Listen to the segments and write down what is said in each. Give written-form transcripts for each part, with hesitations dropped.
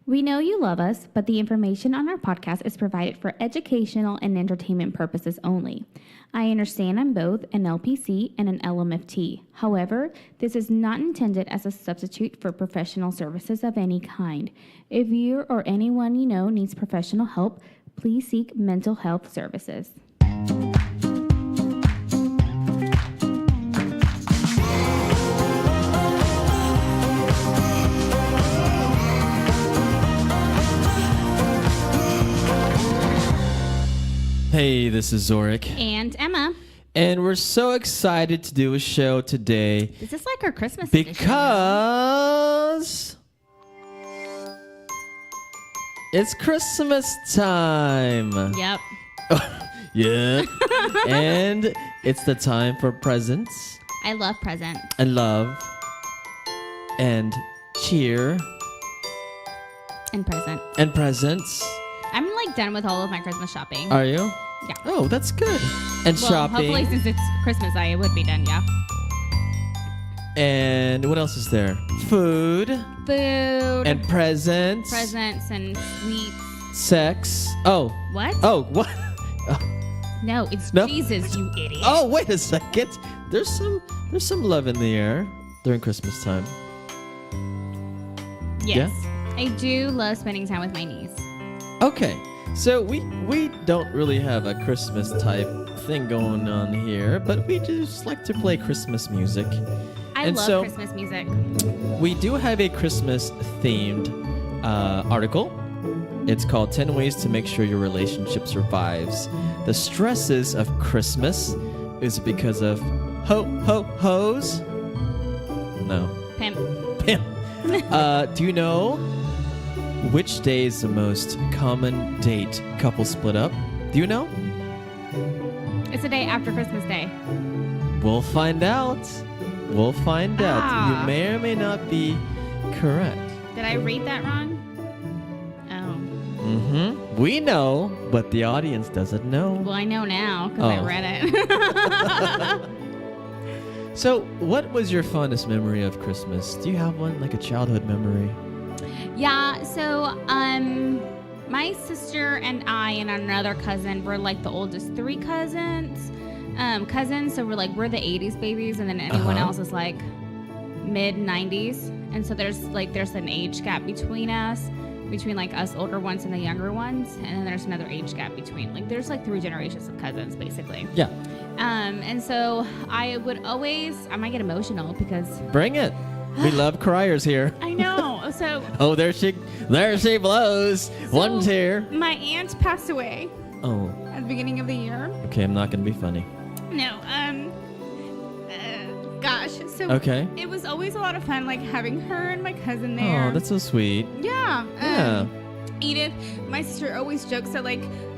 We know you love us, but the information on our podcast is provided for educational and entertainment purposes only. I understand I'm both an LPC and an LMFT. However, this is not intended as a substitute for professional services of any kind. If you or anyone you know needs professional help, please seek mental health services. Hey, this is Zorric. And Emma. And we're so excited to do a show today. Is this like our Christmas edition? Because it's Christmas time. Yep. Yeah. And it's the time for presents. I love presents. And love. And cheer. And presents. And presents. I'm like done with all of my Christmas shopping. Are you? Yeah. Oh, that's good. And well, shopping. Hopefully, since it's Christmas, I would be done. Yeah. And what else is there? Food. Food. And presents. Presents and sweets. Sex. Oh. What? Oh, what? No, it's No? Jesus, you idiot. Oh, wait a second. There's some love in the air during Christmas time. Yes. I do love spending time with my niece. Okay. So we don't really have a Christmas type thing going on here, but we just like to play Christmas music. I love Christmas music. We do have a Christmas themed article. It's called 10 Ways to Make Sure Your Relationship Survives the Stresses of Christmas. Is it because of hoes? No. Pimp. Do you know which day is the most common date couples split up? Do you know? It's the day after Christmas Day. We'll find out. We'll find out. You may or may not be correct. Did I read that wrong? Oh. Mm-hmm. We know, but the audience doesn't know. Well, I know now because I read it. So, what was your fondest memory of Christmas? Do you have one, like a childhood memory? Yeah, so my sister and I and another cousin were like the oldest three cousins. So we're the 80s babies, and then anyone else is like mid 90s. And so there's an age gap between us like us older ones and the younger ones, and then there's another age gap between there's like three generations of cousins basically. Yeah. And so I might get emotional because Bring it. We love criers here. I know. So Oh, there she blows. One tear. my aunt passed away Oh. at the beginning of the year. Okay, I'm not gonna be funny. No, gosh. So Okay. it was always a lot of fun, like having her and my cousin there. Oh, that's so sweet. yeah. Yeah. Edith, my sister, always jokes that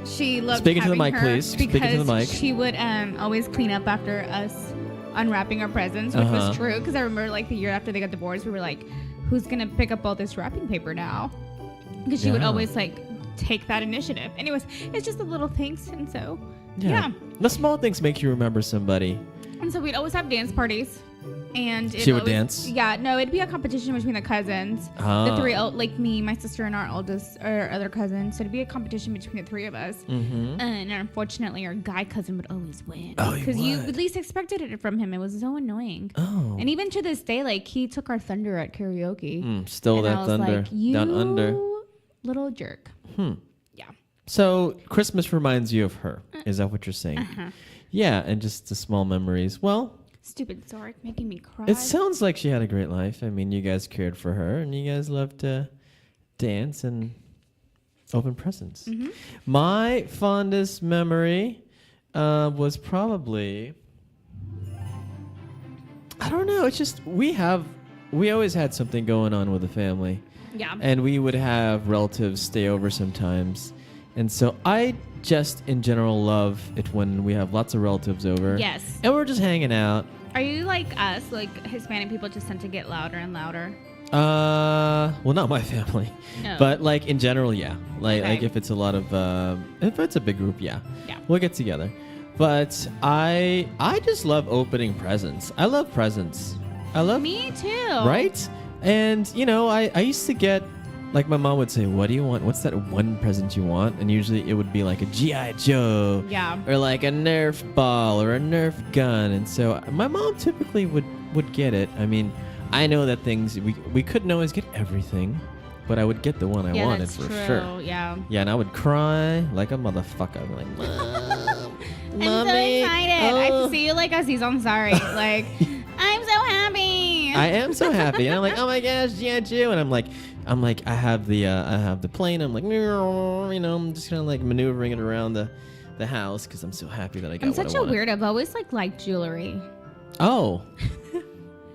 she loved Speaking to the having mic, her please. Speaking to the mic. because she would always clean up after us unwrapping our presents, which was true. Because I remember the year after they got divorced, we were like, "Who's gonna pick up all this wrapping paper now?" Because she would always take that initiative. Anyways, it's just the little things, and so yeah. The small things make you remember somebody. And so we'd always have dance parties. And She would dance? Yeah, no, it'd be a competition between the cousins. The three, me, my sister, and our other cousin. So it'd be a competition between the three of us. Mm-hmm. And unfortunately, our guy cousin would always win. Oh, he Because you would? at least expected it from him. It was so annoying. Oh. And even to this day, he took our thunder at karaoke. Stole and I that was thunder. you Down under. little jerk. Yeah. So Christmas reminds you of her. Is that what you're saying? Yeah, and just the small memories. Well, Stupid Zorric making me cry. it sounds like she had a great life. I mean, you guys cared for her, and you guys loved to dance and open presents. Mm-hmm. My fondest memory was probably, I don't know. It's just we always had something going on with the family. Yeah. And we would have relatives stay over sometimes. And so I just, in general, love it when we have lots of relatives over. Yes. And we're just hanging out. Are you like us? Hispanic people just tend to get louder and louder? Well, not my family. No. But, in general, yeah. Okay. If it's a lot of, if it's a big group, yeah. Yeah. We'll get together. But I just love opening presents. I love presents. I love... Me too. Right? And, I used to get like my mom would say, what do you want? What's that one present you want? And usually it would be like a G.I. Joe. Yeah. Or like a Nerf ball or a Nerf gun. And so my mom typically would get it. I mean, I know that things, we couldn't always get everything, but I would get the one I wanted for sure. Yeah. Yeah, and I would cry like a motherfucker. I'd be like, Mom, I'm so excited. I see you like Aziz Ansari. Like, I'm so happy. I am so happy. And I'm like, oh my gosh, G.I. Joe. And I'm like, I have the plane. I'm like, I'm just kind of like maneuvering it around the house because I'm so happy that I got I'm what such I a wanted. weird. I've always liked jewelry. Oh.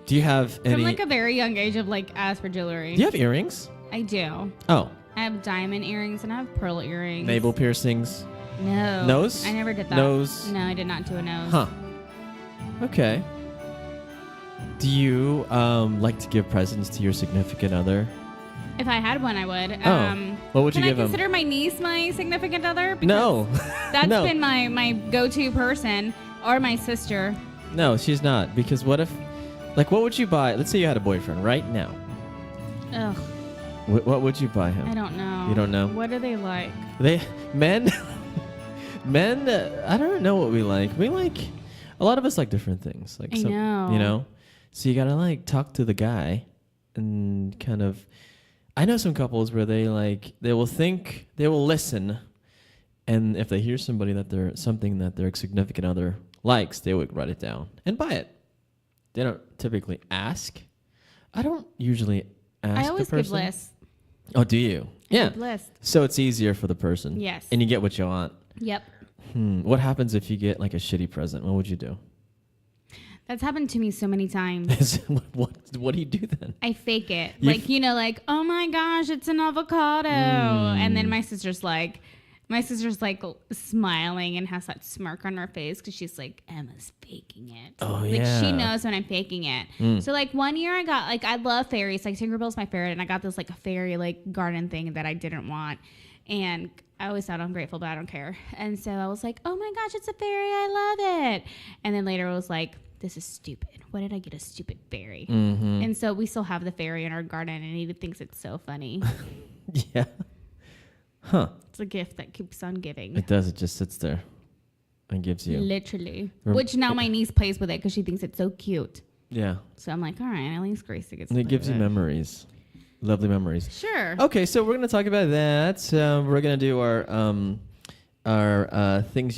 Do you have any? From like a very young age of asked for jewelry. Do you have earrings? I do. Oh. I have diamond earrings and I have pearl earrings. Navel piercings. No. Nose? I never did that. Nose? No, I did not do a nose. Huh. Okay. Do you like to give presents to your significant other? If I had one, I would. What would you give Can I him? consider my niece my significant other? Because No. That's No. been my go-to person, or my sister. No, she's not. Because what if, what would you buy? Let's say you had a boyfriend right now. Ugh, What would you buy him? I don't know. You don't know? What are they like? Men, I don't know what we like. We like, a lot of us like different things. Like I know. So you gotta talk to the guy and kind of, I know some couples where they will listen, and if they hear something that their significant other likes, they would write it down and buy it. They don't typically ask. I don't usually ask I always the give person. lists. Oh, do you? I Yeah. give lists. So it's easier for the person. Yes. And you get what you want. Yep. What happens if you get a shitty present? What would you do? That's happened to me so many times. What do you do then? I fake it. Oh my gosh, it's an avocado. And then my sister's smiling and has that smirk on her face because she's like, Emma's faking it. Oh, yeah. She knows when I'm faking it. So 1 year I got, I love fairies. Tinkerbell's my favorite. And I got this a fairy garden thing that I didn't want. And I always sound ungrateful, but I don't care. And so I was like, oh my gosh, it's a fairy. I love it. And then later I was like, this is stupid. Why did I get a stupid fairy? Mm-hmm. And so we still have the fairy in our garden, and he thinks it's so funny. Yeah. Huh. It's a gift that keeps on giving. It does. It just sits there and gives you. Literally. Which now my niece plays with it because she thinks it's so cute. Yeah. So I'm like, all right, at least Gracie gets And it gives you memories. Lovely memories. Sure. Okay, so we're going to talk about that. We're going to do our things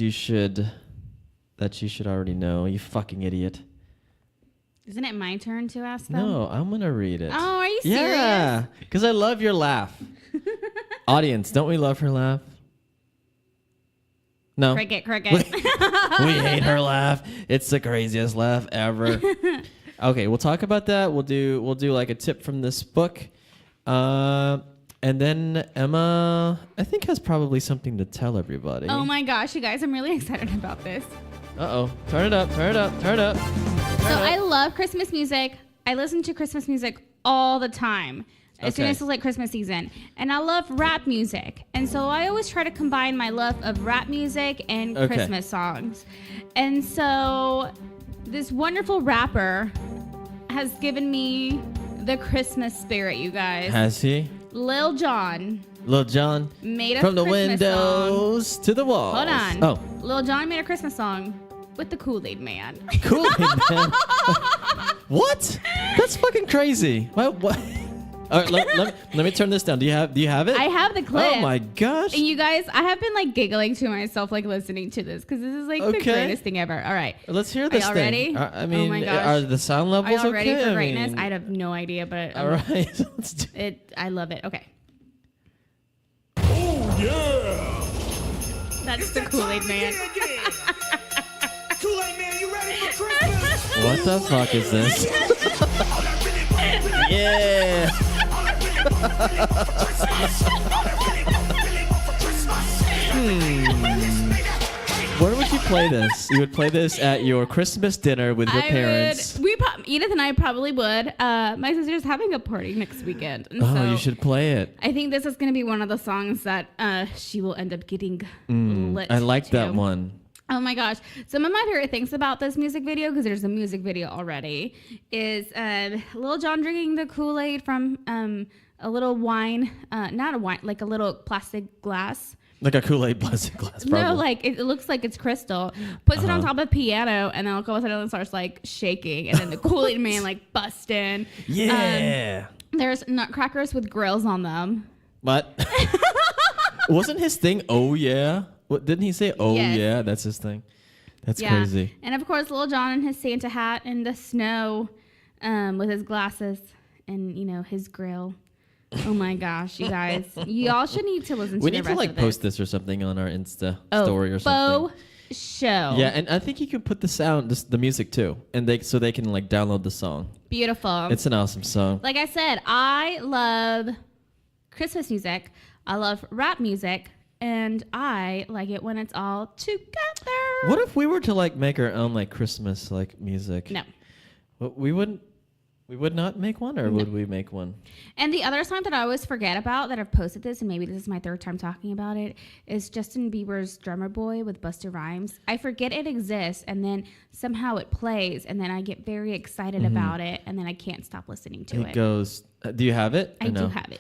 that you should already know. You fucking idiot. Isn't it my turn to ask them? No, I'm going to read it. Oh, are you serious? Yeah, because I love your laugh. Audience, don't we love her laugh? No. Cricket. We hate her laugh. It's the craziest laugh ever. Okay, we'll talk about that. We'll do a tip from this book. And then Emma, I think, has probably something to tell everybody. Oh my gosh, you guys, I'm really excited about this. Uh-oh. Turn it up. So I love Christmas music. I listen to Christmas music all the time. As soon as it's Christmas season. And I love rap music. And so I always try to combine my love of rap music and Christmas songs. And so this wonderful rapper has given me the Christmas spirit, you guys. Has he? Lil Jon made a from the Christmas windows song. to the walls. Hold on. Oh. Lil Jon made a Christmas song with the Kool-Aid Man. Kool-Aid Man? What? That's fucking crazy. What? All right, let me turn this down. Do you have it? I have the clip. Oh my gosh. And you guys, I have been giggling to myself listening to this because this is the greatest thing ever. All right. Let's hear this Are y'all thing. ready? I mean, oh my gosh. are the sound levels Are y'all ready okay? for greatness? I have no idea, but all right. Let's do it. I love it. Okay. Oh yeah. That's the Kool-Aid Man. Kool-Aid Man, you ready for Christmas? What the fuck is this? Yeah. Where would you play this? You would play this at your Christmas dinner with your parents. Edith and I probably would. My sister's having a party next weekend. And Oh, so you should play it. I think this is going to be one of the songs that she will end up getting lit I like to. that one. Oh my gosh. Some of my favorite things about this music video, because there's a music video already, is Lil Jon drinking the Kool-Aid from a little wine, not a wine, like a little plastic glass. Like a Kool-Aid plastic glass, probably. No, like it looks like it's crystal. Puts it on top of the piano, and then all of a sudden it starts like shaking, and then the Kool-Aid man like busts in. Yeah. There's nutcrackers with grills on them. What? Wasn't his thing? Oh yeah. What didn't he say? Oh Yes. yeah, that's his thing. That's crazy. And of course, Little John in his Santa hat in the snow, with his glasses and his grill. Oh my gosh, you guys! Y'all should need to listen to We the need to rest like of post this or something on our Insta story or faux something. show. Yeah, and I think you can put the sound, the music too, and they can like download the song. Beautiful. It's an awesome song. Like I said, I love Christmas music. I love rap music, and I like it when it's all together. What if we were to like make our own like Christmas like music? No. Well, we wouldn't. We would not make one, or would we make one? And the other song that I always forget about that I've posted this, and maybe this is my third time talking about it, is Justin Bieber's Drummer Boy with Busta Rhymes. I forget it exists, and then somehow it plays, and then I get very excited about it, and then I can't stop listening to it. It goes. Do you have it? I do have it.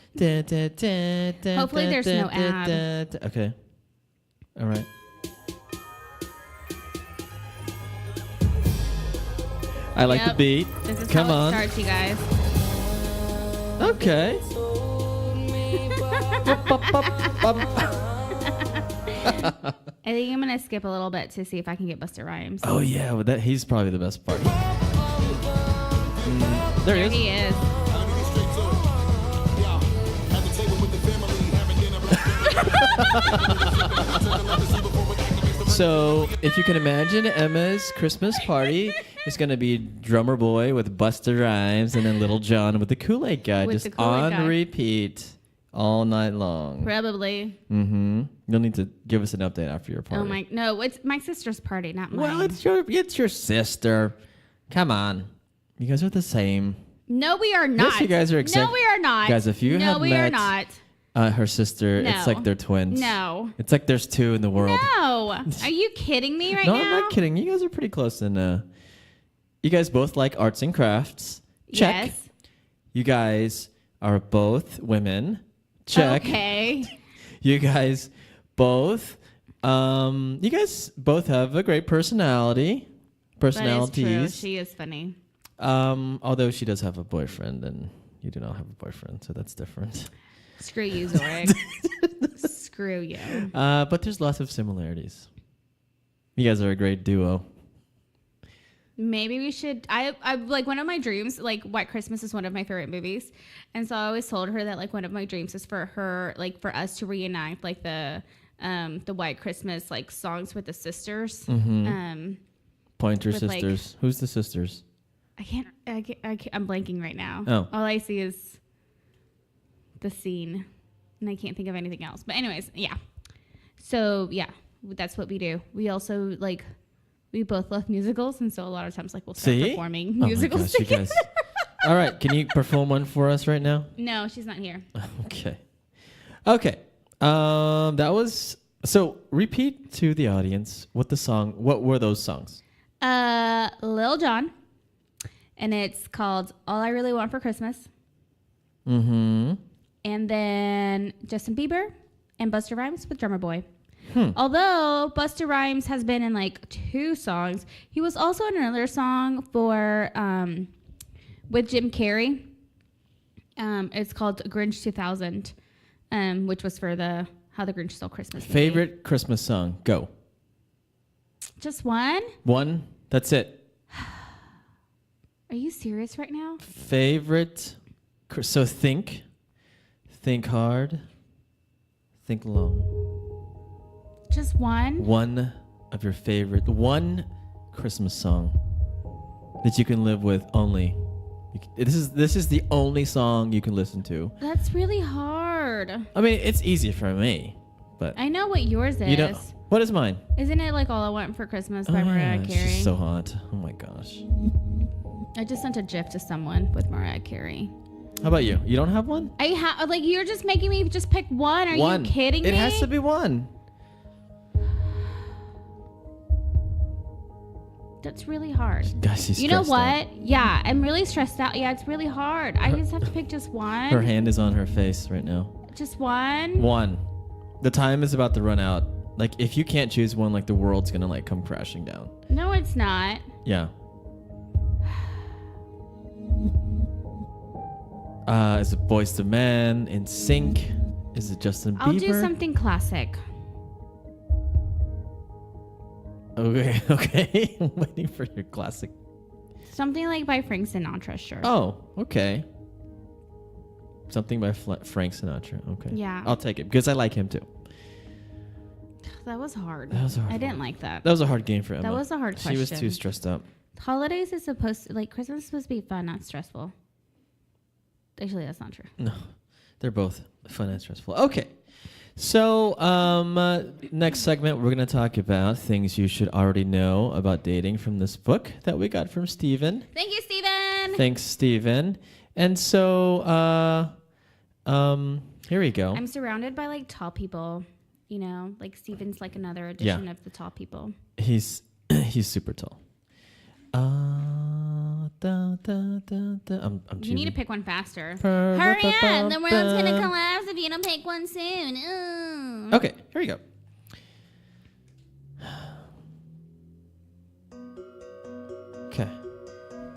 Hopefully there's no ad. Okay. All right. I like the beat. This is Come how on. it starts, you guys. Okay. I think I'm gonna skip a little bit to see if I can get Busta Rhymes. Oh yeah, well, he's probably the best part. There There he he is. So, if you can imagine, Emma's Christmas party is going to be Drummer Boy with Busta Rhymes and then Little John with the Kool-Aid guy, With just the Kool-Aid on guy. repeat all night long. Probably. Mm-hmm. You'll need to give us an update after your party. Oh my! No, it's my sister's party, not mine. Well, it's your sister. Come on. You guys are the same. No, we are not. Yes, you guys are No, we are not. Guys, if you no, have we met are not. Her sister, it's No. like they're twins. No. It's like there's two in the world. No. Are you kidding me right No, now? I'm not kidding. You guys are pretty close. And you guys both like arts and crafts. Check. Yes. You guys are both women. Check. Okay. You guys both have a great personality. That is true. Personalities. She is funny. Although she does have a boyfriend and you do not have a boyfriend, so that's different. Screw you, Zorric. Screw you. But there's lots of similarities. You guys are a great duo. Maybe we should. I like one of my dreams. Like White Christmas is one of my favorite movies, and so I always told her that like one of my dreams is for her, like for us to reenact like the White Christmas like songs with the sisters. Mm-hmm. Pointer with, like- sisters. Who's the sisters? I can't. I'm blanking right now. Oh. All I see is the scene, and I can't think of anything else. But anyways, yeah. So yeah, that's what we do. We also like. We both love musicals, and so a lot of times, like, we'll start performing musicals Oh my gosh, you together. guys. All right, can you perform one for us right now? No, she's not here. Okay. That was so. Repeat to the audience what were those songs? Lil Jon, and it's called "All I Really Want for Christmas." Mm-hmm. And then Justin Bieber and Busta Rhymes with Drummer Boy. Although Busta Rhymes has been in like 2 songs, he was also in another song for with Jim Carrey. It's called Grinch 2000, which was for the How the Grinch Stole Christmas. movie. Favorite Christmas song? Go. Just one? One. That's it. Are you serious right now? Favorite. So think hard. Think long. Just one? One of your favorite, one Christmas song that you can live with only. This is the only song you can listen to. That's really hard. I mean, it's easy for me, but I know what yours is. you know what is mine? Isn't it like All I Want for Christmas by Mariah It's Carey? just so hot. Oh my gosh. I just sent a GIF to someone with Mariah Carey. How about you? You don't have one? I have like you're just making me just pick one. Are you kidding me? It has to be one. That's really hard. Guys, she's You know stressed what? out. Yeah, I'm really stressed out. Yeah, it's really hard. I just have to pick just one. Her hand is on her face right now. Just one. One. The time is about to run out. Like, if you can't choose one, like, the world's gonna, like, come crashing down. No, it's not. Yeah. Is it Boys to Men? In Sync? Is it Justin Bieber? I'll do something classic. Okay, okay. I'm waiting for your classic. Something like by Frank Sinatra, sure. Oh, okay. Something by Frank Sinatra. Okay. Yeah. I'll take it because I like him too. That was hard. That was a hard I didn't one. like that. That was a hard game for Emma. That was a hard She was question. too stressed out. Holidays is supposed to, like, Christmas is supposed to be fun, not stressful. Actually, that's not true. No, they're both fun and stressful. Okay. So, next segment, we're going to talk about things you should already know about dating from this book that we got from Steven. Thank you, Steven. Thanks, Steven. And so, here we go. I'm surrounded by, like, tall people. You know, like, Steven's like another edition of the tall people. He's super tall. I'm You need to pick one faster. Hurry Hurry up. The world's going to collapse if you don't pick one soon. Ooh. Okay, here we go. Okay.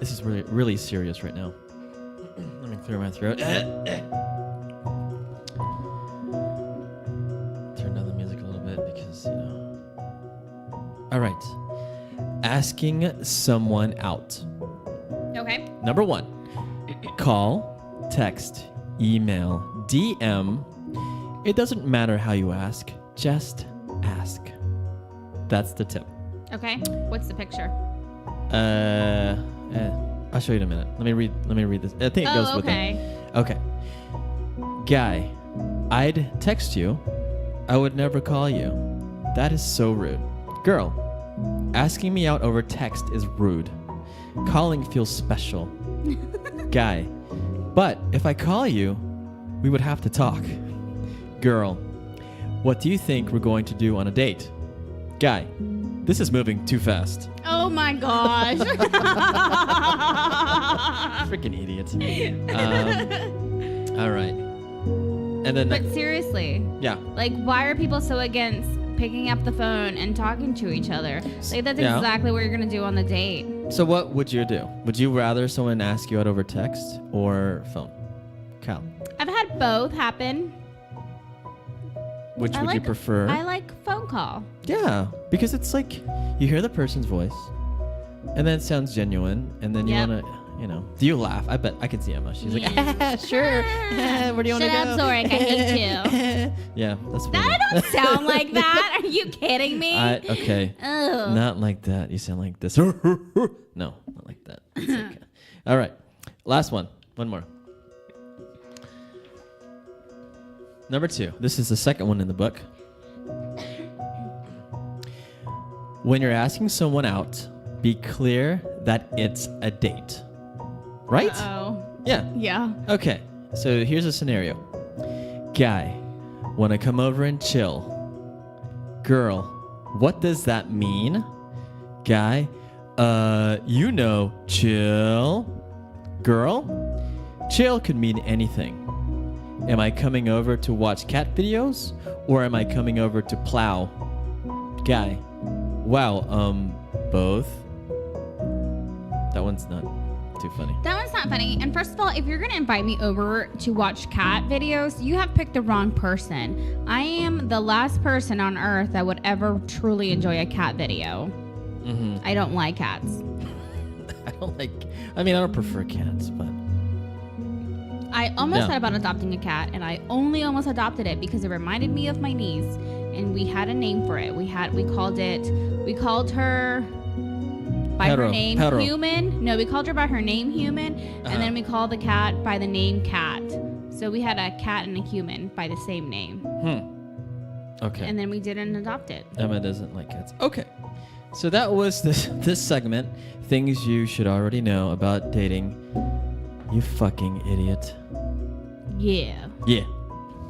This is really, really serious right now. Let me clear my throat. Turn down the music a little bit because, you know. All right. Asking someone out. Okay. Number 1, call, text, email, DM. It doesn't matter how you ask, just ask. That's the tip. Okay. What's the picture? I'll show you in a minute. Let me read this. I think it goes with it. Okay. Guy, I'd text you. I would never call you. That is so rude. Girl, asking me out over text is rude. Calling feels special. Guy, but if I call you, we would have to talk. Girl, what do you think we're going to do on a date? Guy, this is moving too fast. Oh my gosh. Freaking idiot. All right. And then, But seriously, yeah. like, why are people so against picking up the phone and talking to each other? Like, that's Yeah. exactly what you're going to do on the date. So what would you do? Would you rather someone ask you out over text or phone? Cal, I've had both happen. which I would you like- prefer? I like phone call. Yeah, because it's like you hear the person's voice, and then it sounds genuine, and then you Yep. want to, you know, do you laugh? I bet I can see Emma. She's Yeah. like, sure. Where do you want to Shut go? up, Zorric. I hate you. Yeah, that's funny. That I don't sound like that. Are you kidding me? Okay. Ugh. Not like that. You sound like this. No, not like that. It's okay. All right. Last one. One more. Number 2. This is the second one in the book. When you're asking someone out, be clear that it's a date. Right? Oh. Yeah. Yeah. Okay. So here's a scenario. Guy, want to come over and chill. Girl, what does that mean? Guy, you know, chill. Girl, chill could mean anything. Am I coming over to watch cat videos or am I coming over to plow? Guy, wow, both. That one's not too funny. That one's not funny. And first of all, if you're going to invite me over to watch cat videos, you have picked the wrong person. I am the last person on earth that would ever truly enjoy a cat video. Mm-hmm. I don't like cats. I don't prefer cats, but I almost Yeah. thought about adopting a cat, and I only almost adopted it because it reminded me of my niece, and we had a name for it. We called her by her name, Pedro. Human. No, we called her by her name, Human, Uh-huh. and then we called the cat by the name Cat. So we had a cat and a human by the same name, Okay. and then we didn't adopt it. Emma doesn't like cats. Okay. So that was this segment. Things you should already know about dating. You fucking idiot. Yeah. Yeah.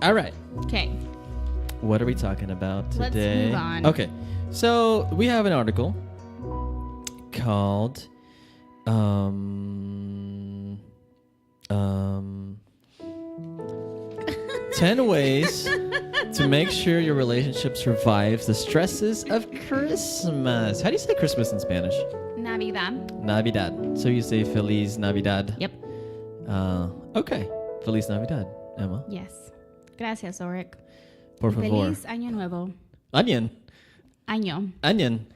All right. Okay. What are we talking about Let's today? move on. Okay. So we have an article called 10 ways to make sure your relationship survives the stresses of Christmas. How do you say Christmas in Spanish? Navidad. Navidad. So you say Feliz Navidad. Yep. Okay. Feliz Navidad, Emma. Yes. Gracias, Zorric. Por favor. Feliz Año Nuevo. Onion. Año. Onion.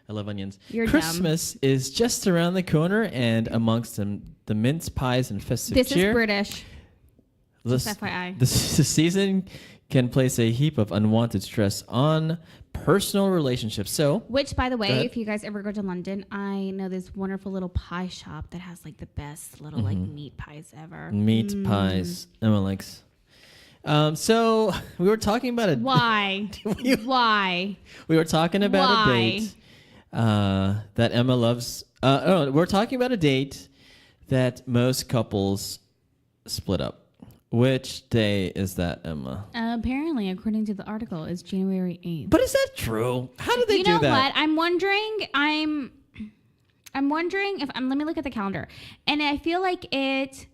I love onions. You're Christmas is just around the corner, and amongst the mince pies and festive This cheer. is British. This, Just FYI. the season can place a heap of unwanted stress on personal relationships. So, Which, by the Go way, ahead. if you guys ever go to London, I know this wonderful little pie shop that has like the best little like meat pies ever. meat pies, Emma likes. So we were talking about a Why? Why? we were talking about a Why? date that Emma loves. We're talking about a date that most couples split up. Which day is that, Emma? Apparently, according to the article, it's January 8th. But is that true? How did they You do know that? what? I'm wondering if let me look at the calendar. And I feel like it's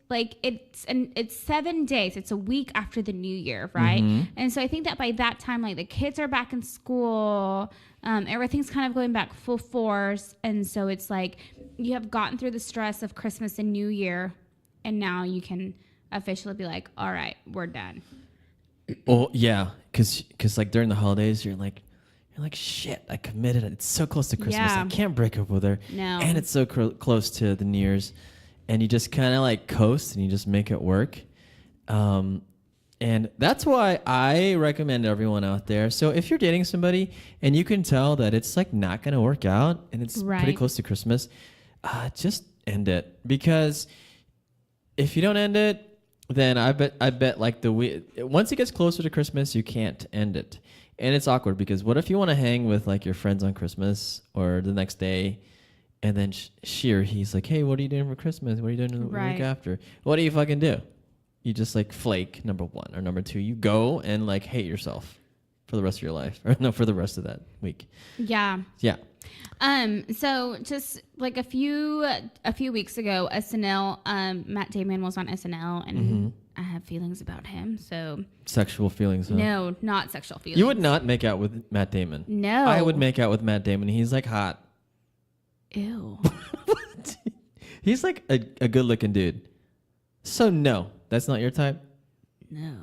7 days. It's a week after the new year, right? And so I think that by that time, like the kids are back in school, everything's kind of going back full force. And so it's like you have gotten through the stress of Christmas and New Year, and now you can officially be like, all right, we're done. Well, yeah, because like during the holidays, you're like, shit, I committed. It's so close to Christmas. Yeah. I can't break up with her. No. And it's so close to the New Year's, and you just kind of like coast and you just make it work. And that's why I recommend everyone out there. So if you're dating somebody and you can tell that it's like not going to work out and it's pretty Right. close to Christmas, just end it. Because if you don't end it, then I bet like once it gets closer to Christmas, you can't end it. And it's awkward because what if you want to hang with like your friends on Christmas or the next day, and then she or he's like, hey, what are you doing for Christmas? What are you doing the Right. week after? What do you fucking do? You just like flake, number one. Or number two, you go and like hate yourself for the rest of your life. Or no, for the rest of that week. Yeah. Yeah. So just like a few weeks ago, SNL, Matt Damon was on SNL, and I have feelings about him. So Sexual feelings, huh? no, not sexual feelings. You would not make out with Matt Damon. No. I would make out with Matt Damon. He's like hot. Ew. He's like a good looking dude. So no, that's not your type. No.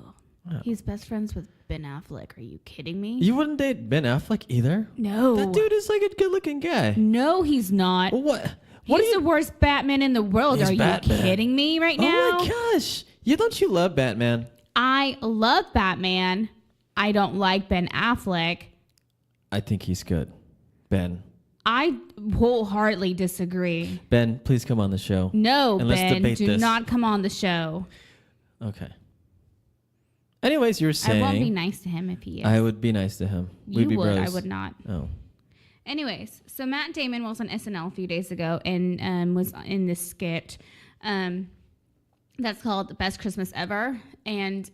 Oh. He's best friends with Ben Affleck. Are you kidding me? You wouldn't date Ben Affleck either. No. That dude is like a good looking guy. No, he's not. Well, what? He's the worst Batman in the world. He's Are Batman. you kidding me right now? Oh my gosh! Don't you love Batman? I love Batman. I don't like Ben Affleck. I think he's good. Ben, I wholeheartedly disagree. Ben, please come on the show. No, And let's Ben, debate do this. not come on the show. Okay. Anyways, you're saying I won't be nice to him if he is. I would be nice to him. You We'd be would. bros. I would not. Oh. Anyways, so Matt Damon was on SNL a few days ago and was in this skit that's called The Best Christmas Ever. And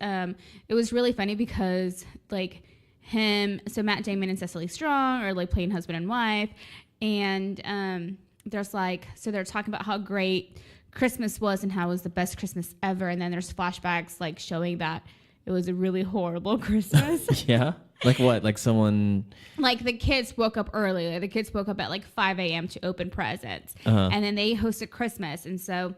it was really funny because like so Matt Damon and Cecily Strong are like playing husband and wife. And there's like, so they're talking about how great Christmas was and how it was the best Christmas ever. And then there's flashbacks like showing that it was a really horrible Christmas. Yeah? Like what? Like someone... Like the kids woke up early. Like the kids woke up at like 5 a.m. to open presents. Uh-huh. And then they hosted Christmas. And so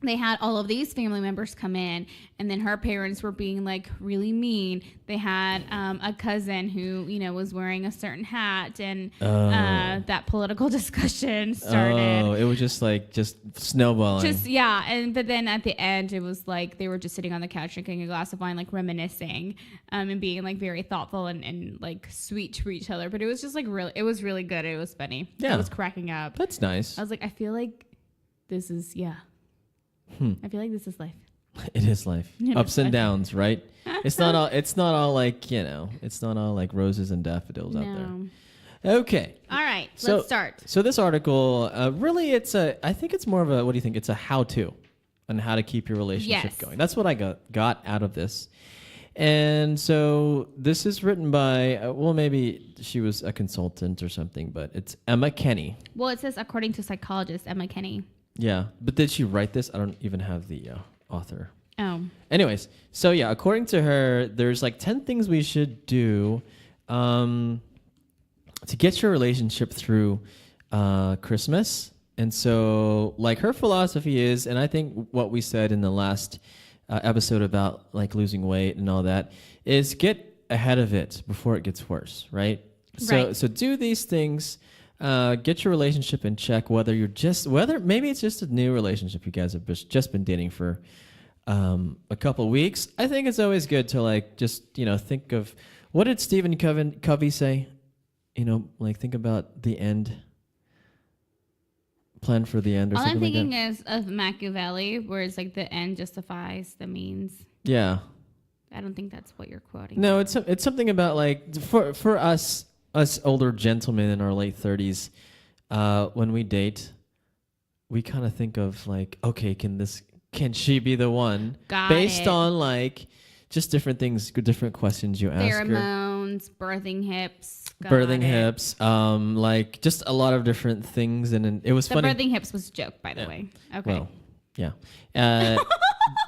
they had all of these family members come in. And then her parents were being like really mean. They had a cousin who, was wearing a certain hat. And that political discussion started. Oh, it was just snowballing. But then at the end, it was like they were just sitting on the couch drinking a glass of wine, like reminiscing, and being like very thoughtful and like sweet to each other. But it was just like it was really good. It was funny. Yeah. I was cracking up. That's nice. I was like, I feel like this is I feel like this is life. It is life. It Ups is and life. downs, right? It's not all like roses and daffodils out there. Okay. All right, So- let's start. So this article, really, I think it's more of a, what do you think? It's a how-to on how to keep your relationship Yes. going. That's what I got out of this. And so this is written by, well, maybe she was a consultant or something, but it's Emma Kenny. Well, it says according to psychologist Emma Kenny. Yeah, but did she write this? I don't even have the author. Oh. Anyways, so yeah, according to her, there's like 10 things we should do to get your relationship through Christmas. And so like her philosophy is, and I think what we said in the last episode about like losing weight and all that, is get ahead of it before it gets worse, right? So do these things, get your relationship in check, whether maybe it's just a new relationship you guys have just been dating for a couple weeks. I think it's always good to like just, think of, what did Stephen Covey say? Like think about the end. Plan for the end or All something like that. I'm thinking is of Machiavelli, where it's like the end justifies the means. Yeah. I don't think that's what you're quoting. No, it's something about like for us older gentlemen in our late 30s, when we date, we kind of think of like, okay, can she be the one? Based on like just different things, different questions you ask her. Pheromones, birthing hips. Hips, like just a lot of different things, and it was funny. The birthing hips was a joke, by the way. Okay. Well, yeah.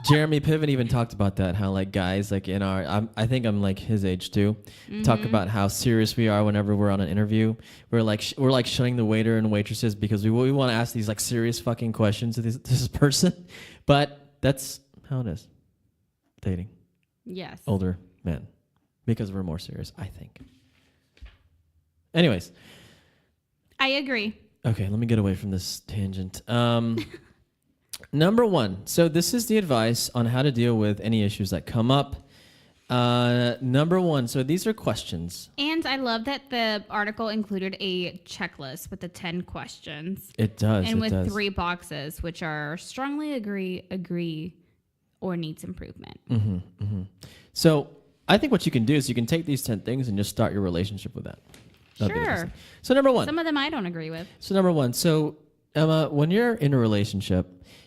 Jeremy Piven even talked about that. How like guys like I think I'm like his age too. Talk about how serious we are whenever we're on an interview. We're like shunning the waiter and waitresses because we want to ask these like serious fucking questions to this person. But that's how it is. Dating. Yes. Older men, because we're more serious, I think. Anyways. I agree. Okay, let me get away from this tangent. Number one. So this is the advice on how to deal with any issues that come up. Number one. So these are questions. And I love that the article included a checklist with the 10 questions. It does. And with 3 boxes, which are strongly agree, or needs improvement. Mm-hmm, mm-hmm. So I think what you can do is you can take these 10 things and just start your relationship with that. Sure. So number one. Some of them I don't agree with. So number one. So Emma, when you're in a relationship,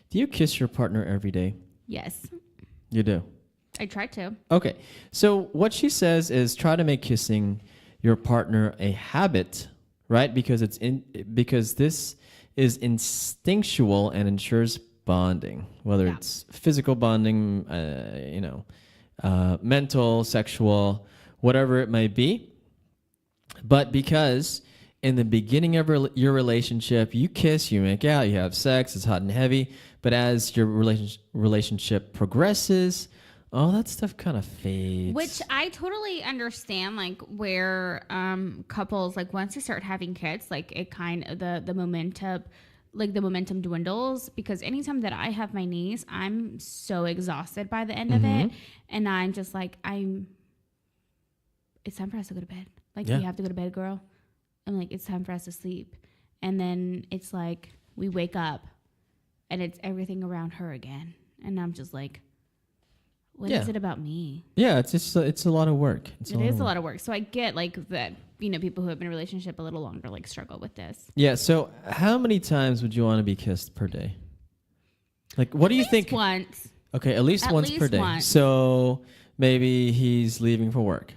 do you kiss your partner every day? Yes. You do? I try to. Okay. So what she says is try to make kissing your partner a habit, right? Because this is instinctual and ensures bonding, whether it's physical bonding, mental, sexual, whatever it may be. But because in the beginning of your relationship, you kiss, you make out, you have sex, it's hot and heavy. But as your relationship progresses, all that stuff kind of fades. Which I totally understand, like where couples, like once you start having kids, like it kind of the momentum dwindles, because anytime that I have my niece, I'm so exhausted by the end of it, and I'm just like it's time for us to go to bed. Like, we have to go to bed, girl. And like, it's time for us to sleep. And then it's like, we wake up and it's everything around her again. And I'm just like, what is it about me? Yeah, it's a lot of work. It is a lot of work. So I get like that, people who have been in a relationship a little longer, like struggle with this. Yeah. So how many times would you want to be kissed per day? Like, what do you think? Once. Okay. At least once per day. Once. So maybe he's leaving for work.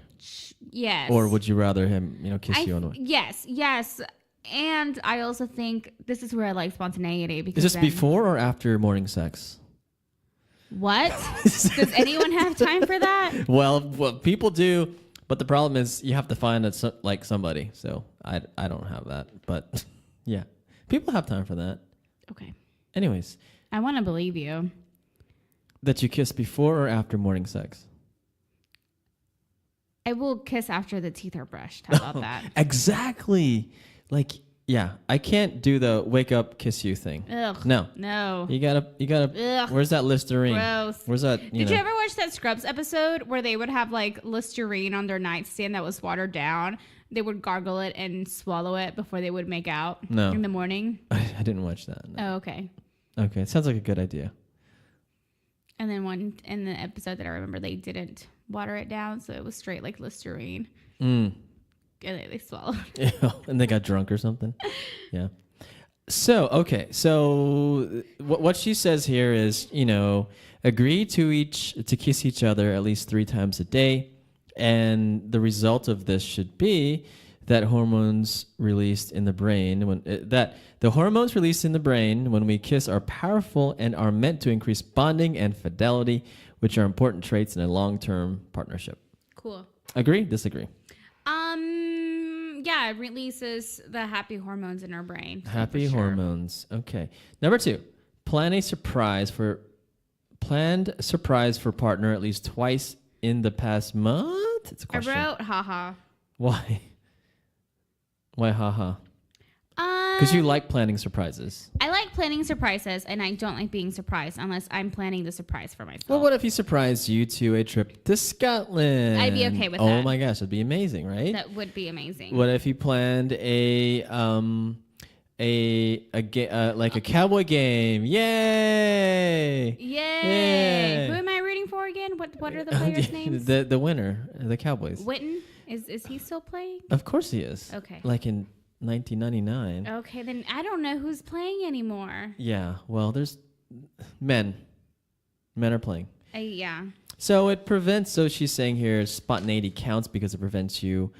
Yes. Or would you rather him, kiss you on the way? Yes. And I also think this is where I like spontaneity. Because is this before or after morning sex? What? Does anyone have time for that? Well, people do, but the problem is you have to find somebody. So I don't have that, but yeah, people have time for that. Okay. Anyways, I want to believe you. That you kiss before or after morning sex? I will kiss after the teeth are brushed. How about that? Exactly. Like, yeah, I can't do the wake up, kiss you thing. Ugh. No. You gotta. Ugh. Where's that Listerine? Gross. Where's that? Did you ever watch that Scrubs episode where they would have like Listerine on their nightstand that was watered down? They would gargle it and swallow it before they would make out in the morning. I didn't watch that. No. Oh, okay. Okay, it sounds like a good idea. And then one in the episode that I remember, they didn't water it down, so it was straight like Listerine. And they swallowed. And they got drunk or something. Yeah. So what she says here is, agree to kiss each other at least 3 times a day, and the result of this should be that hormones released in the brain when we kiss are powerful and are meant to increase bonding and fidelity, which are important traits in a long-term partnership. Cool. Agree? Disagree? Yeah, it releases the happy hormones in our brain. Happy hormones. Okay. Number 2, planned surprise for partner at least twice in the past month. It's a question. I wrote haha. Why? Why haha? Because you like planning surprises. I like planning surprises, and I don't like being surprised unless I'm planning the surprise for myself. Well, what if he surprised you to a trip to Scotland? I'd be okay with that. Oh my gosh, that'd be amazing, right? That would be amazing. What if he planned a cowboy game? Yay! Yay! Who am I rooting for again? What are the players' names? The winner, the Cowboys. Witten? Is he still playing? Of course he is. Okay. Like in 1999. Okay, then I don't know who's playing anymore. Yeah, well, there's men. Men are playing. Yeah. So it prevents, so she's saying here, spontaneity counts because it prevents you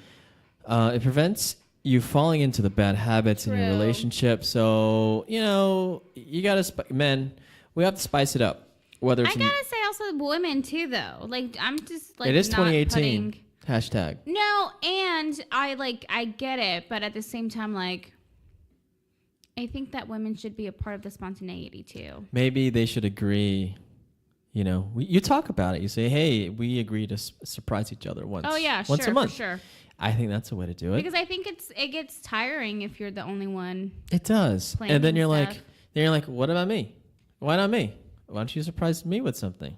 falling into the bad habits in your relationship. So, you got to, men, we have to spice it up. Whether it's I got to say also women too, though. Like, I'm just like, it is not 2018. putting... Hashtag. No, and I get it, but at the same time, like, I think that women should be a part of the spontaneity too. Maybe they should agree. You talk about it. You say, "Hey, we agree to surprise each other once." Oh yeah, once sure, a month. for sure. I think that's a way to do it. Because I think it gets tiring if you're the only one. It does, and then you're like, "What about me? Why not me? Why don't you surprise me with something?"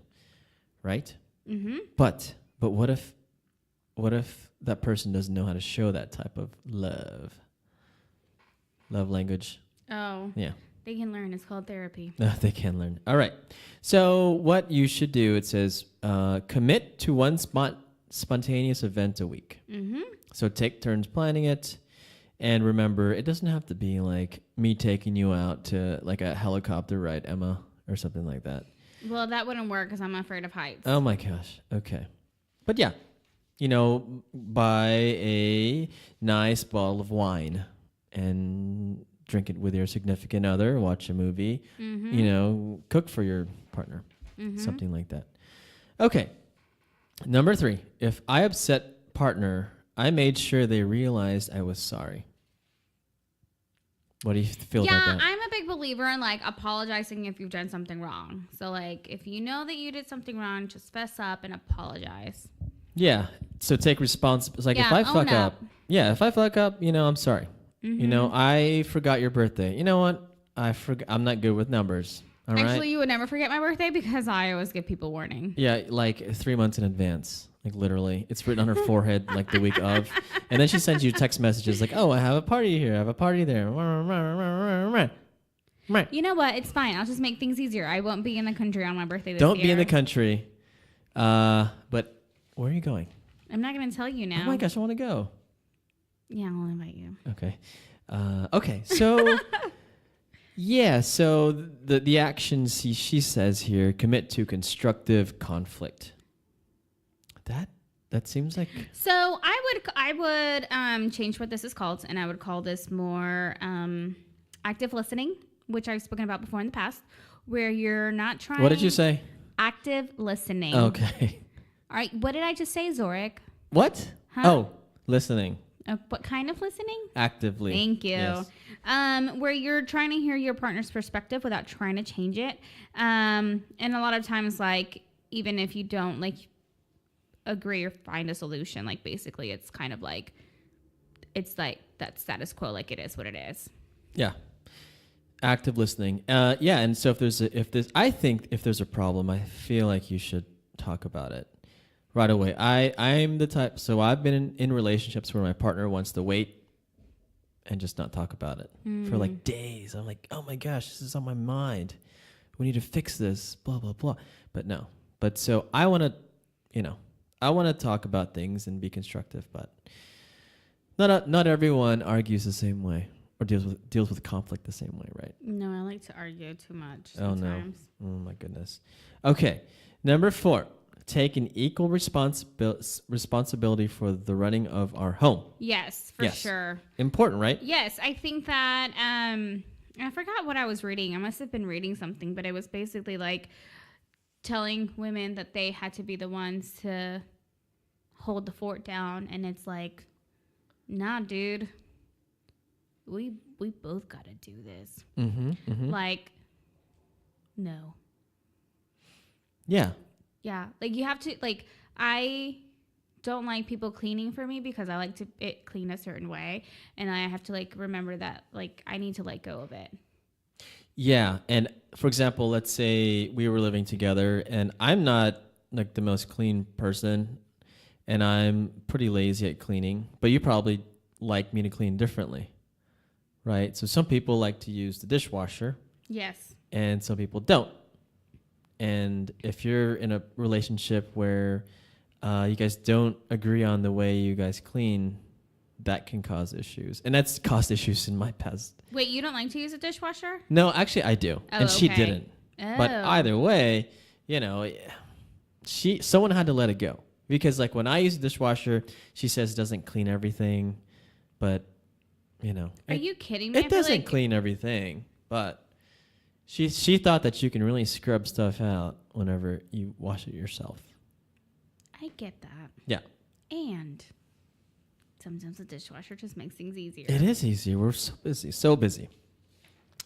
Right? Mm-hmm. But what if that person doesn't know how to show that type of love language? Oh. Yeah. They can learn. It's called therapy. No, they can learn. All right. So what you should do, it says, commit to one spontaneous event a week. Mm-hmm. So take turns planning it. And remember, it doesn't have to be like me taking you out to like a helicopter ride, Emma, or something like that. Well, that wouldn't work because I'm afraid of heights. Oh, my gosh. Okay. But yeah. Buy a nice bottle of wine and drink it with your significant other, watch a movie, cook for your partner, something like that. Okay. Number 3, if I upset partner, I made sure they realized I was sorry. What do you feel about that? Yeah, I'm a big believer in like apologizing if you've done something wrong. So like if you know that you did something wrong, just fess up and apologize. Yeah. So take responsibility. It's like if I fuck up. Yeah, if I fuck up, I'm sorry. Mm-hmm. I forgot your birthday. You know what? I'm not good with numbers. All right. Actually, you would never forget my birthday because I always give people warning. Yeah, like 3 months in advance. Like literally. It's written on her forehead like the week of. And then she sends you text messages like, "Oh, I have a party here. I have a party there." You know what? It's fine. I'll just make things easier. I won't be in the country on my birthday this Don't year. be in the country. But where are you going? I'm not going to tell you now. Oh my gosh, I want to go. Yeah, I'll invite you. Okay. Okay. So, yeah. So the actions she says here: commit to constructive conflict. That seems like. So I would change what this is called, and I would call this more active listening, which I've spoken about before in the past, where you're not trying. What did you say? Active listening. Okay. All right. What did I just say, Zorric? What? Huh? Oh, listening. What kind of listening? Actively. Thank you. Yes. Where you're trying to hear your partner's perspective without trying to change it. And a lot of times, like, even if you don't, like, agree or find a solution, like, basically it's kind of like, it's like that status quo, like it is what it is. Yeah. Active listening. Yeah, and so I think if there's a problem, I feel like you should talk about it right away. I'm the type, so I've been in relationships where my partner wants to wait and just not talk about it for like days. I'm like, oh my gosh, this is on my mind. We need to fix this, blah, blah, blah. But no. But so I want to talk about things and be constructive, but not everyone argues the same way or deals with conflict the same way, right? No, I like to argue too much Oh sometimes. no! Oh my goodness. Okay, number 4. Take an equal responsibility for the running of our home. Yes, for sure. Important, right? Yes, I think that I forgot what I was reading. I must have been reading something, but it was basically like telling women that they had to be the ones to hold the fort down, and it's like, nah, dude. We both got to do this. Like, no. Yeah. Yeah, like you have to, like, I don't like people cleaning for me because I like to it clean a certain way, and I have to like remember that like I need to let go of it. Yeah, and for example, let's say we were living together, and I'm not like the most clean person, and I'm pretty lazy at cleaning, but you probably like me to clean differently, right? So some people like to use the dishwasher. Yes. And some people don't. And if you're in a relationship where you guys don't agree on the way you guys clean, that can cause issues. And that's caused issues in my past. Wait, you don't like to use a dishwasher? No, actually I do. Oh, and she okay. didn't. Oh. But either way, you know, someone had to let it go. Because like when I use the dishwasher, she says it doesn't clean everything. But, you know. Are you kidding me? It doesn't clean everything. But she thought that you can really scrub stuff out whenever you wash it yourself. I get that. Yeah. And sometimes the dishwasher just makes things easier. It is easy. We're so busy.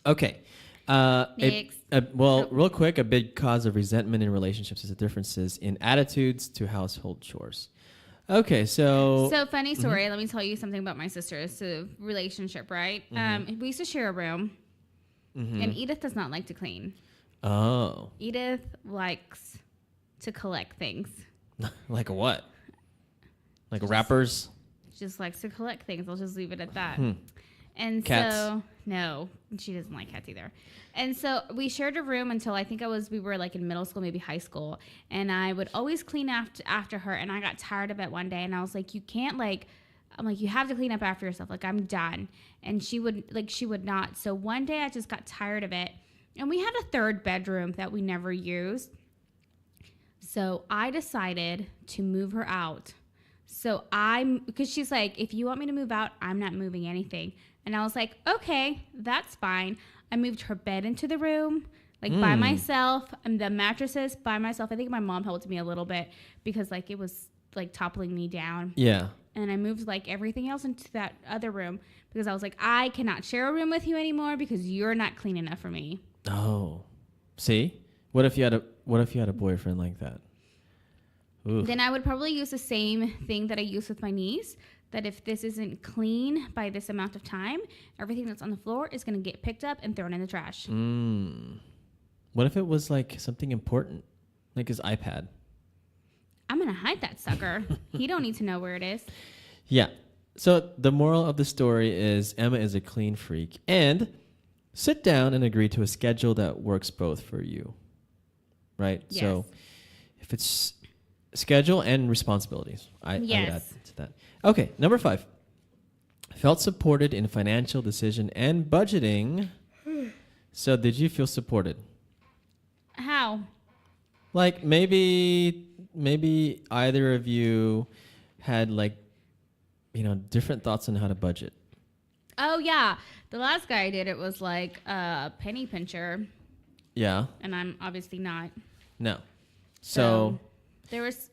Okay. Next. Real quick, a big cause of resentment in relationships is the differences in attitudes to household chores. Okay, so funny story. Let me tell you something about my sister. It's a relationship, right? We used to share a room, and Edith does not like to clean. Oh. Edith likes to collect things. Like what? Like wrappers? Just likes to collect things. I'll just leave it at that. And Cats? so, no, she doesn't like cats either. And so we shared a room until I think we were like in middle school, maybe high school. And I would always clean after her. And I got tired of it one day. And I was like, you can't I'm like, you have to clean up after yourself. Like, I'm done. And she would not. So one day I just got tired of it. And we had a third bedroom that we never used. So I decided to move her out. So because she's like, if you want me to move out, I'm not moving anything. And I was like, okay, that's fine. I moved her bed into the room, by myself, and the mattresses by myself. I think my mom helped me a little bit because it was toppling me down. Yeah. And I moved everything else into that other room because I was like, I cannot share a room with you anymore because you're not clean enough for me. Oh. See? What if you had a boyfriend like that? Oof. Then I would probably use the same thing that I use with my niece, that if this isn't clean by this amount of time, everything that's on the floor is going to get picked up and thrown in the trash. What if it was something important, like his iPad? I'm going to hide that sucker. He don't need to know where it is. Yeah. So the moral of the story is Emma is a clean freak, and sit down and agree to a schedule that works both for you. Right? Yes. So if it's schedule and responsibilities. I would add to that. Okay, number 5. Felt supported in financial decision and budgeting. So did you feel supported? How? Maybe either of you had different thoughts on how to budget. Oh, yeah. The last guy I did it was a penny pincher. Yeah. And I'm obviously not. No. So there was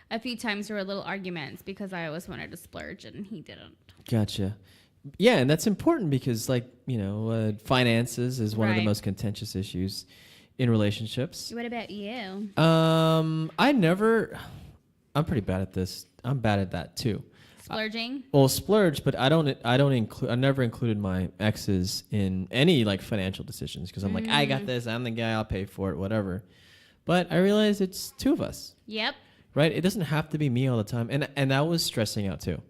a few times there were little arguments because I always wanted to splurge and he didn't. Gotcha. Yeah, and that's important because, finances is one of the Right. most contentious issues in relationships. What about you? I'm pretty bad at this. I'm bad at that too. Splurging? Splurge, but I never included my exes in any financial decisions because I'm I got this. I'm the guy. I'll pay for it. Whatever. But I realized it's two of us. Yep. Right? It doesn't have to be me all the time. And that was stressing out too.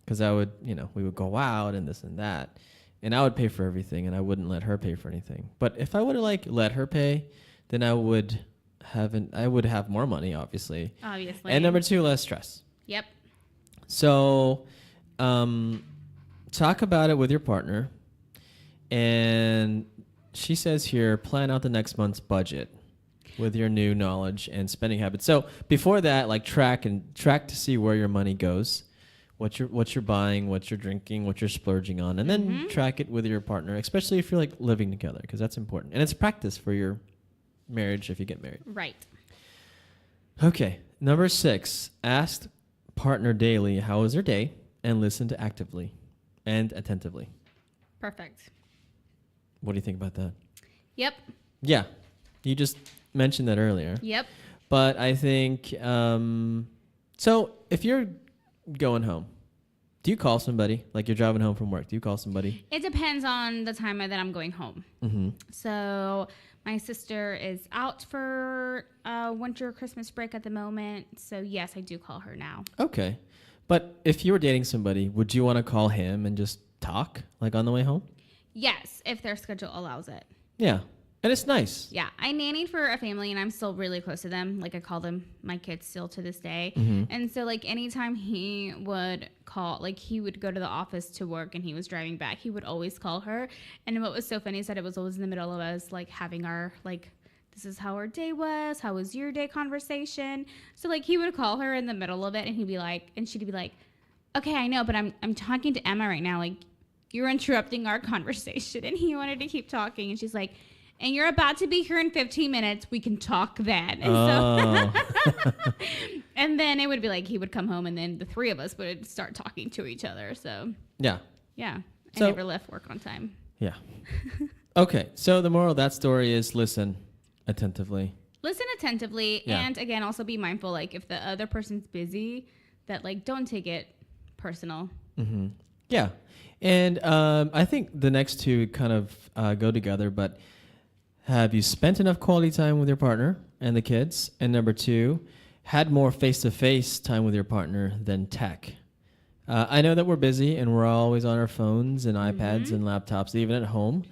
Because I would, we would go out and this and that. And I would pay for everything and I wouldn't let her pay for anything. But if I would have let her pay, then I would have more money, obviously. Obviously. And number 2, less stress. Yep. So talk about it with your partner. And she says here, plan out the next month's budget with your new knowledge and spending habits. So before that, like track to see where your money goes, what you're buying, what you're drinking, what you're splurging on, and then track it with your partner, especially if you're like living together, because that's important. And it's practice for your marriage if you get married. Right. Okay. Number 6, ask partner daily how was their day and listen to actively and attentively. Perfect. What do you think about that? Yep. Yeah. You just mentioned that earlier. Yep. But I think, so if you're going home, do you call somebody? Like you're driving home from work. Do you call somebody? It depends on the time that I'm going home. Mm-hmm. So my sister is out for winter Christmas break at the moment. So yes, I do call her now. Okay. But if you were dating somebody, would you want to call him and just talk like on the way home? Yes, if their schedule allows it. Yeah. And it's nice. Yeah, I nannied for a family, and I'm still really close to them. Like, I call them my kids still to this day. Mm-hmm. And so, like, anytime he would call, like, he would go to the office to work, and he was driving back, he would always call her. And what was so funny is that it was always in the middle of us, like, having our, like, this is how our day was, how was your day conversation. So, like, he would call her in the middle of it, and he'd be like, and she'd be like, okay, I know, but I'm talking to Emma right now. Like, you're interrupting our conversation. And he wanted to keep talking, and she's like, and you're about to be here in 15 minutes. We can talk then. And so, and then it would be like he would come home, and then the three of us would start talking to each other. So yeah. I So- never left work on time. Yeah. Okay. So the moral of that story is listen attentively. Listen attentively, Yeah. and again, also be mindful. Like if the other person's busy, that like don't take it personal. Mm-hmm. Yeah. And I think the next two kind of go together, but have you spent enough quality time with your partner and the kids? And number 2, had more face-to-face time with your partner than tech. I know that we're busy and we're always on our phones and iPads and laptops, even at home,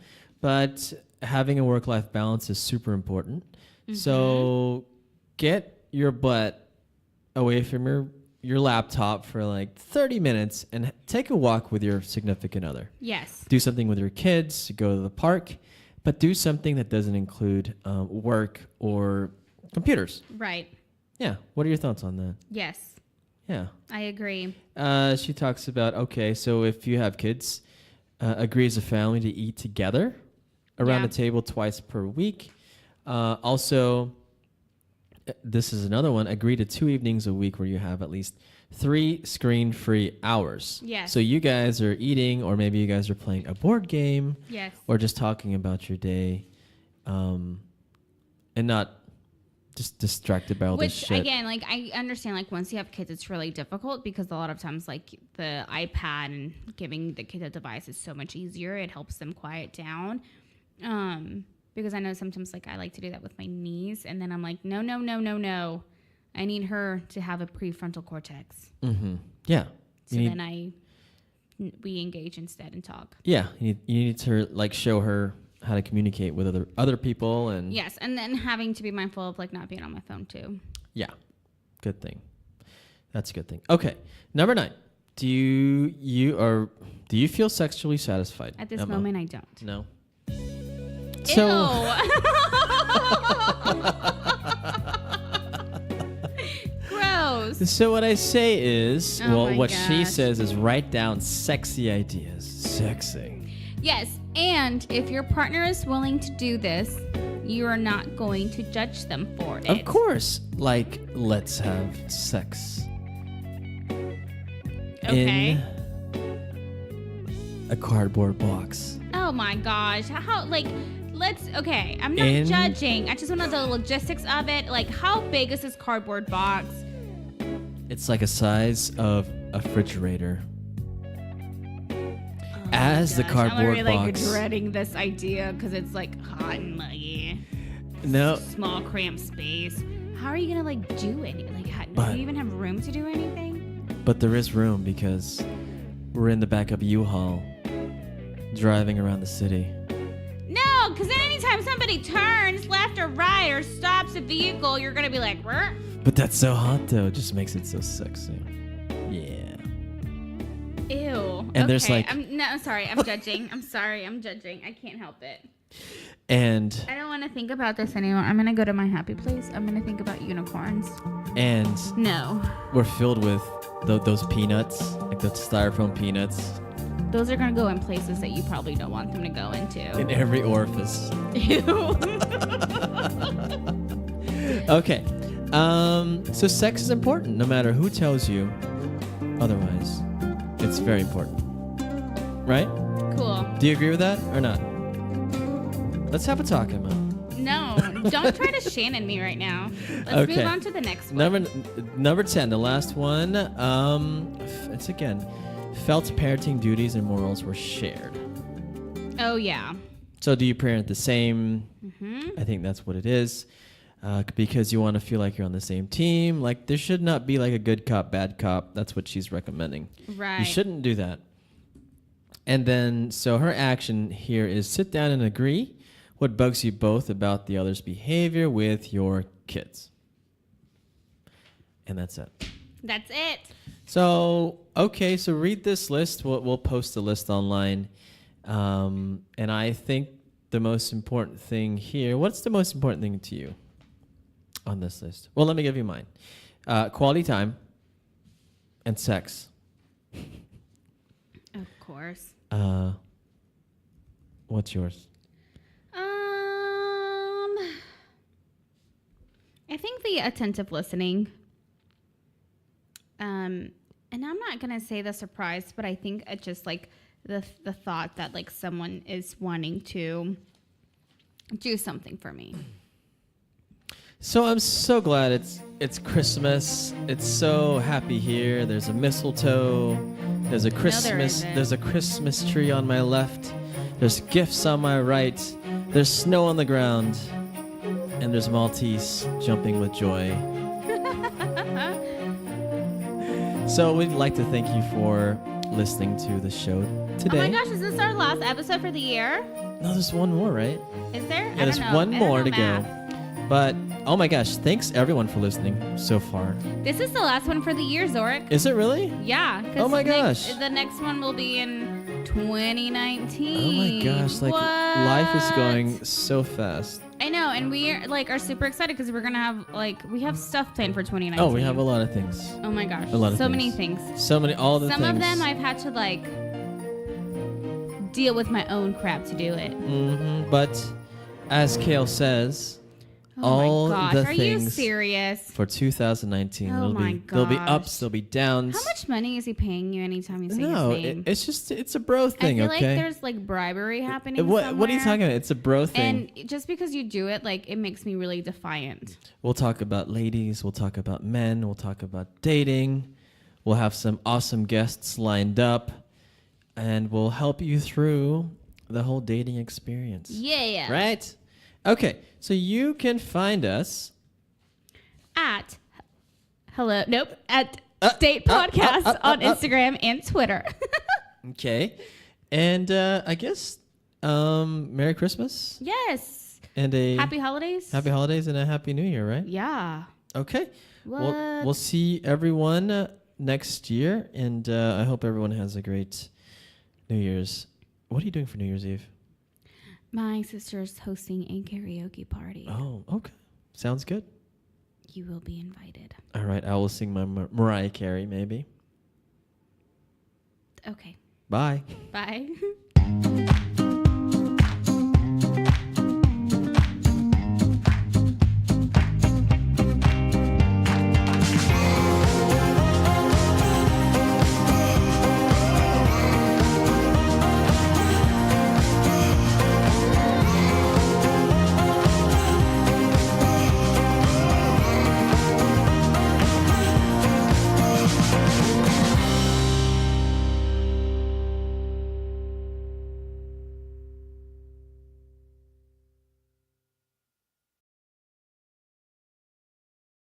but having a work-life balance is super important. So get your butt away from your laptop for like 30 minutes and take a walk with your significant other. Yes. Do something with your kids, go to the park, but do something that doesn't include work or computers. Right. Yeah. What are your thoughts on that? Yes. Yeah. I agree. She talks about, okay, so if you have kids, agree as a family to eat together around the table twice per week. Also, this is another one, agree to 2 evenings a week where you have at least 3 screen-free hours. Yes. So you guys are eating, or maybe you guys are playing a board game. Yes. Or just talking about your day, and not just distracted by all this Which shit. again, like I understand, like once you have kids, it's really difficult because a lot of times, like the iPad and giving the kid a device is so much easier. It helps them quiet down. Because I know sometimes, like I like to do that with my niece, and then I'm like, no. I need her to have a prefrontal cortex. Mm-hmm. Yeah. So then we engage instead and talk. Yeah. You need to like show her how to communicate with other people and. Yes, and then having to be mindful of like not being on my phone too. Yeah. Good thing. That's a good thing. Okay. Number 9. Do you feel sexually satisfied? At this Emma? moment, I don't. No. Gross. So what I say is, Oh my what she gosh. says is write down sexy ideas. Sexy. Yes, and if your partner is willing to do this, you are not going to judge them for it. Of course. Like, let's have sex. Okay. In a cardboard box. Oh my gosh. How, like, okay, I'm not judging. I just want to know the logistics of it. Like, how big is this cardboard box? It's like a size of a refrigerator. Oh As the gosh, cardboard I'm already, like, box. dreading this idea because it's, like, hot and muggy. No. Small, cramped space. How are you going to, like, do anything? Like, do you even have room to do anything? But there is room because we're in the back of a U-Haul driving around the city. No, because anytime somebody turns left or right or stops a vehicle, you're going to be like, "Rrr." But that's so hot, though. It just makes it so sexy. Yeah. Ew. And there's like, I'm sorry. I'm judging. I'm sorry. I'm judging. I can't help it. and I don't want to think about this anymore. I'm gonna go to my happy place. I'm gonna think about unicorns. No, we're filled with those peanuts, like the styrofoam peanuts, those are gonna go in places that you probably don't want them to go into. in every orifice. Ew. Okay. So sex is important, no matter who tells you otherwise. It's very important, right? Cool. Do you agree with that or not? Let's have a talk, Emma. No, don't try to Shannon me right now. Let's move on to the next one. Number 10, the last one. It's again, felt parenting duties and morals were shared. Oh yeah. So do you parent the same? Mm-hmm. I think that's what it is. Because you want to feel like you're on the same team. Like there should not be like a good cop, bad cop. That's what she's recommending. Right. You shouldn't do that. And then, so her action here is sit down and agree what bugs you both about the other's behavior with your kids. And that's it. That's it. So, okay, so read this list. We'll post the list online. And I think the most important thing here, what's the most important thing to you on this list? Well, let me give you mine. Quality time and sex. Of course. What's yours? I think the attentive listening. And I'm not gonna say the surprise, but I think it's just like the thought that like someone is wanting to do something for me. So I'm so glad it's Christmas. It's so happy here. There's a mistletoe. There's a Christmas tree on my left. There's gifts on my right. There's snow on the ground. And there's Maltese jumping with joy. So we'd like to thank you for listening to the show today. Oh my gosh, is this our last episode for the year? No, there's one more, right? Is there? Yeah, there's one more to go. But, oh my gosh, thanks everyone for listening so far. This is the last one for the year, Zorric. Is it really? Yeah. Oh my gosh. The next one will be in 2019. Oh my gosh, like life is going so fast. I know, and we are super excited because we're gonna have we have stuff planned for 2019. Oh, we have a lot of things. Oh my gosh, a lot of so things. many things. So many, all the Some things. of them I've had to deal with my own crap to do it. Mm-hmm. But as Kale says, Oh all my gosh, the are things you serious? for 2019. Oh my There'll be gosh. ups, there'll be downs. How much money is he paying you anytime you say No, his name? it's a bro thing, I feel okay? like there's bribery happening What are you somewhere. talking about? It's a bro thing. And just because you do it, it makes me really defiant. We'll talk about ladies, we'll talk about men, we'll talk about dating. We'll have some awesome guests lined up, and we'll help you through the whole dating experience. Yeah. Right? Okay, so you can find us At Date Podcast on Instagram and Twitter. Okay. And I guess Merry Christmas. Yes. And a Happy holidays. Happy holidays and a Happy New Year, right? Yeah. Okay. What? We'll see everyone next year, and I hope everyone has a great New Year's. What are you doing for New Year's Eve? My sister's hosting a karaoke party. Oh, okay. Sounds good. You will be invited. All right. I will sing my Mariah Carey, maybe. Okay. Bye. Bye.